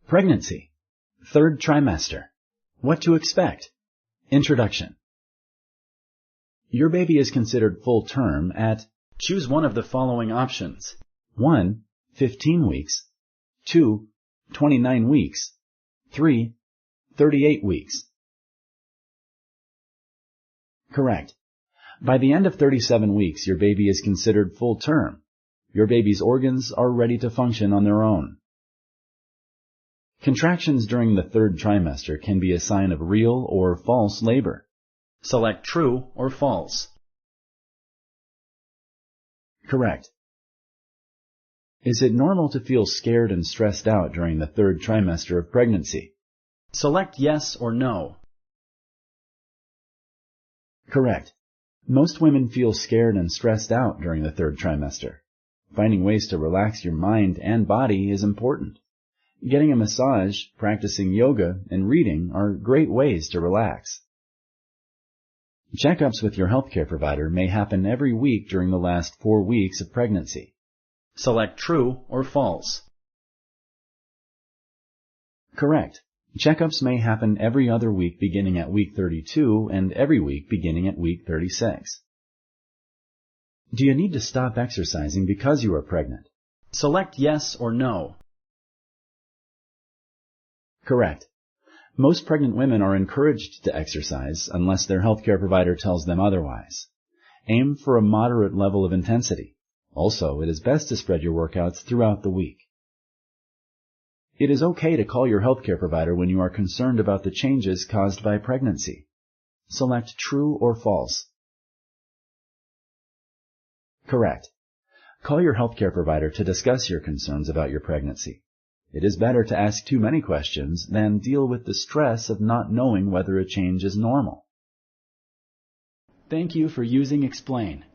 Pregnancy. Third trimester. What to expect. Introduction. Your baby is considered full term at choose one of the following options. 1. 15 weeks. 2. 29 weeks. 3. 38 weeks. Correct. By the end of 37 weeks, your baby is considered full term. Your baby's organs are ready to function on their own. Contractions during the third trimester can be a sign of real or false labor. Select true or false. Correct. Is it normal to feel scared and stressed out during the third trimester of pregnancy? Select yes or no. Correct. Most women feel scared and stressed out during the third trimester. Finding ways to relax your mind and body is important. Getting a massage, practicing yoga, and reading are great ways to relax. Checkups with your healthcare provider may happen every week during the last 4 weeks of pregnancy. Select true or false. Correct. Checkups may happen every other week beginning at week 32 and every week beginning at week 36. Do you need to stop exercising because you are pregnant? Select yes or no. Correct. Most pregnant women are encouraged to exercise unless their healthcare provider tells them otherwise. Aim for a moderate level of intensity. Also, it is best to spread your workouts throughout the week. It is okay to call your healthcare provider when you are concerned about the changes caused by pregnancy. Select true or false. Correct. Call your healthcare provider to discuss your concerns about your pregnancy. It is better to ask too many questions than deal with the stress of not knowing whether a change is normal. Thank you for using Explain.